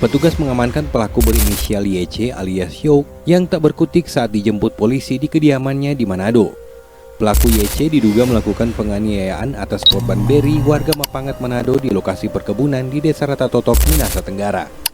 Petugas mengamankan pelaku berinisial YC alias Yo yang tak berkutik saat dijemput polisi di kediamannya di Manado. Pelaku YC diduga melakukan penganiayaan atas korban Berry, warga Mapangat Manado di lokasi perkebunan di Desa Ratatotok, Minahasa Tenggara.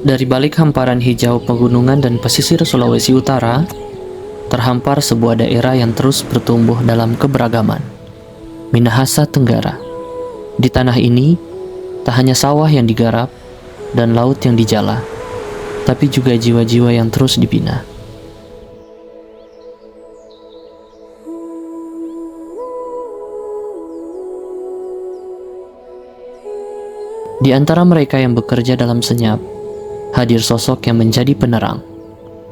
Dari balik hamparan hijau pegunungan dan pesisir Sulawesi Utara, terhampar sebuah daerah yang terus bertumbuh dalam keberagaman, Minahasa Tenggara. Di tanah ini, tak hanya sawah yang digarap dan laut yang dijala, tapi juga jiwa-jiwa yang terus dibina. Di antara mereka yang bekerja dalam senyap, hadir sosok yang menjadi penerang,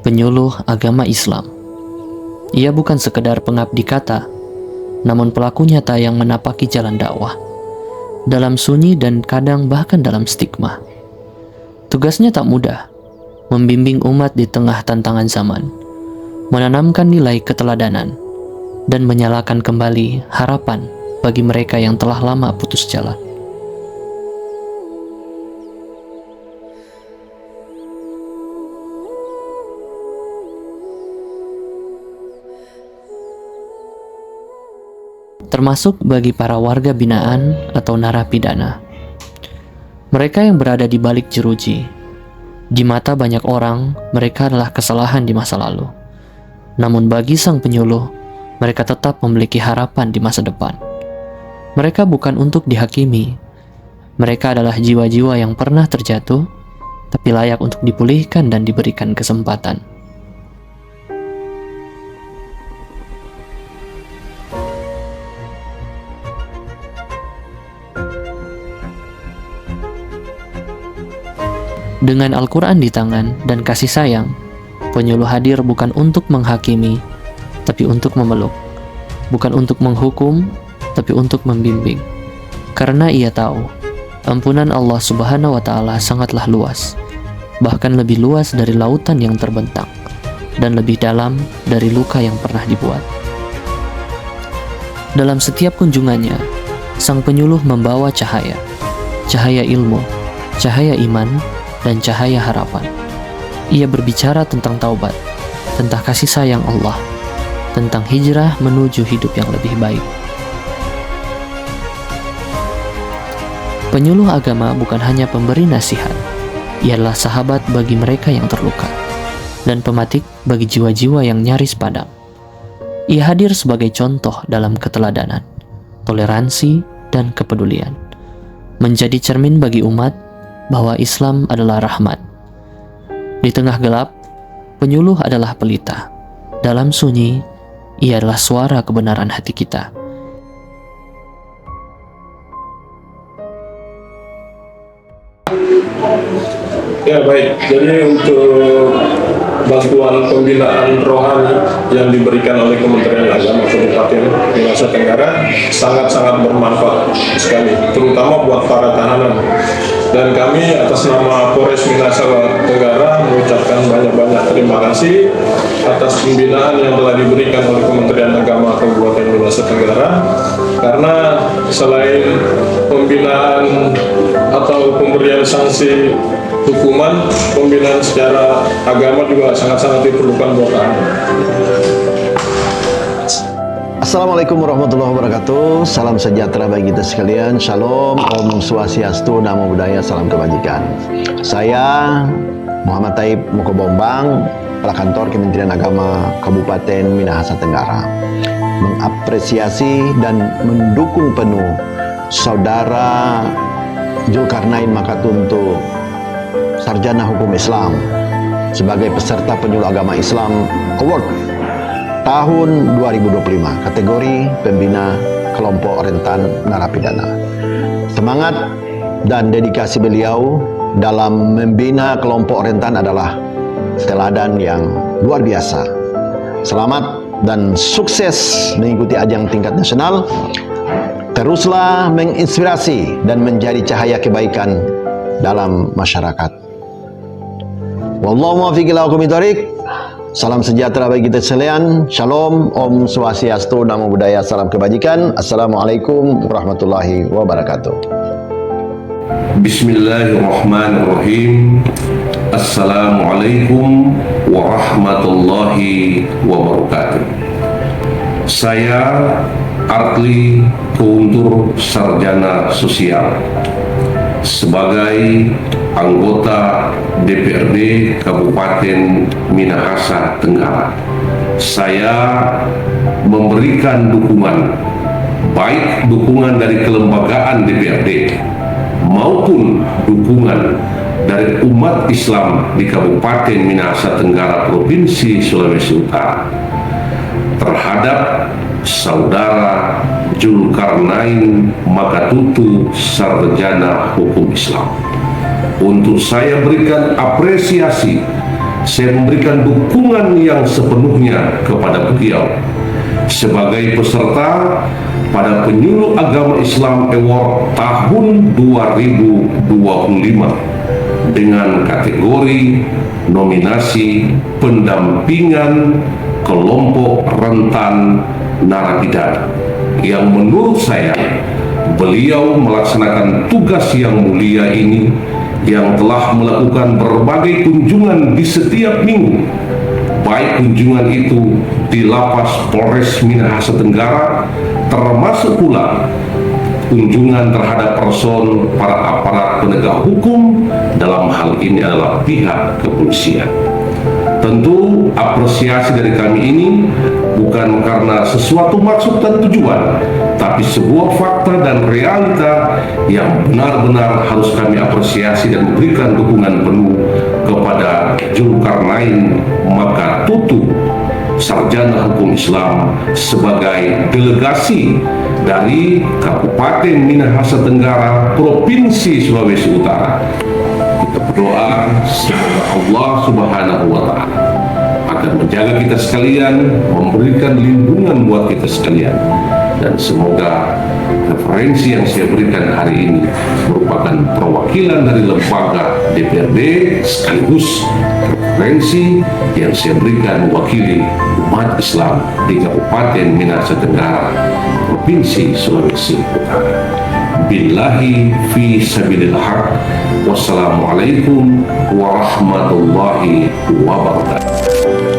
penyuluh agama Islam. Ia bukan sekedar pengabdi kata, namun pelaku nyata yang menapaki jalan dakwah, dalam sunyi dan kadang bahkan dalam stigma. Tugasnya tak mudah, membimbing umat di tengah tantangan zaman, menanamkan nilai keteladanan, dan menyalakan kembali harapan bagi mereka yang telah lama putus jalan. Termasuk bagi para warga binaan atau narapidana. Mereka yang berada di balik jeruji. Di mata banyak orang, mereka adalah kesalahan di masa lalu. Namun bagi sang penyuluh, mereka tetap memiliki harapan di masa depan. Mereka bukan untuk dihakimi. Mereka adalah jiwa-jiwa yang pernah terjatuh, tapi layak untuk dipulihkan dan diberikan kesempatan. Dengan Al-Quran di tangan dan kasih sayang, penyuluh hadir bukan untuk menghakimi, tapi untuk memeluk. Bukan untuk menghukum, tapi untuk membimbing. Karena ia tahu, ampunan Allah Subhanahu wa Ta'ala sangatlah luas, bahkan lebih luas dari lautan yang terbentang, dan lebih dalam dari luka yang pernah dibuat. Dalam setiap kunjungannya, sang penyuluh membawa cahaya ilmu, cahaya iman, dan cahaya harapan. Ia berbicara tentang taubat, tentang kasih sayang Allah, tentang hijrah menuju hidup yang lebih baik. Penyuluh agama bukan hanya pemberi nasihat, ia adalah sahabat bagi mereka yang terluka, dan pematik bagi jiwa-jiwa yang nyaris padam. Ia hadir sebagai contoh dalam keteladanan, toleransi, dan kepedulian, menjadi cermin bagi umat bahwa Islam adalah rahmat. Di tengah gelap, penyuluh adalah pelita. Dalam sunyi, ia adalah suara kebenaran hati kita. Ya baik, jadi untuk bantuan pembinaan rohani yang diberikan oleh Kementerian Agama Kabupaten Minahasa Tenggara sangat-sangat bermanfaat sekali, terutama buat para tahanan. Dan kami atas nama Polres Minahasa Tenggara mengucapkan banyak-banyak terima kasih atas pembinaan yang telah diberikan oleh Kementerian Agama Kabupaten Minahasa Tenggara, karena selain pembinaan atau pemberian sanksi hukuman, pembinaan secara agama juga sangat-sangat diperlukan buat kami. Assalamualaikum warahmatullahi wabarakatuh. Salam sejahtera bagi kita sekalian. Shalom, Om Swastiastu, Namo Buddhaya, salam kebajikan. Saya Muhammad Taib Mukobombang, Kepala Kantor Kementerian Agama Kabupaten Minahasa Tenggara, mengapresiasi dan mendukung penuh Saudara Zulkarnain Makatuntu, Sarjana Hukum Islam, sebagai peserta penyuluh agama Islam Award tahun 2025, kategori pembina kelompok rentan narapidana. Semangat dan dedikasi beliau dalam membina kelompok rentan adalah teladan yang luar biasa. Selamat dan sukses mengikuti ajang tingkat nasional. teruslah menginspirasi dan menjadi cahaya kebaikan dalam masyarakat. Wallahu muwaffiq ila aqwamit thoriq. Salam sejahtera bagi kita sekalian. Shalom, Om Swastiastu, Namo Buddhaya, salam kebajikan. Assalamualaikum warahmatullahi wabarakatuh. Bismillahirrahmanirrahim. Assalamualaikum warahmatullahi wabarakatuh. Saya Artli Keuntur, sarjana sosial, sebagai anggota DPRD Kabupaten Minahasa Tenggara. Saya memberikan dukungan, baik dukungan dari kelembagaan DPRD maupun dukungan dari umat Islam di Kabupaten Minahasa Tenggara Provinsi Sulawesi Utara terhadap Saudara Zulkarnain Makatutu, sarjana hukum Islam. Untuk saya berikan apresiasi, saya memberikan dukungan yang sepenuhnya kepada beliau sebagai peserta pada Penyuluh Agama Islam Award tahun 2025 dengan kategori nominasi pendampingan kelompok rentan narapidana, yang menurut saya beliau melaksanakan tugas yang mulia ini, yang telah melakukan berbagai kunjungan di setiap minggu, baik kunjungan itu di Lapas Polres Minahasa Tenggara, termasuk pula kunjungan terhadap person para aparat penegak hukum, dalam hal ini adalah pihak kepolisian. Tentu apresiasi dari kami ini bukan karena sesuatu maksud dan tujuan, tapi sebuah fakta dan realita yang benar-benar harus kami apresiasi dan memberikan dukungan penuh kepada Zulkarnain Makatutu, sarjana hukum Islam, sebagai delegasi dari Kabupaten Minahasa Tenggara Provinsi Sulawesi Utara. Kita berdoa semoga Allah Subhanahu wa Ta'ala akan menjaga kita sekalian, memberikan lindungan buat kita sekalian, dan semoga referensi yang saya berikan hari ini merupakan perwakilan dari lembaga DPRD sekaligus referensi yang saya berikan mewakili umat Islam di Kabupaten Minahasa Tenggara Provinsi Sulawesi Utara. Billahi fi sabilillah. Wassalamualaikum warahmatullahi wabarakatuh.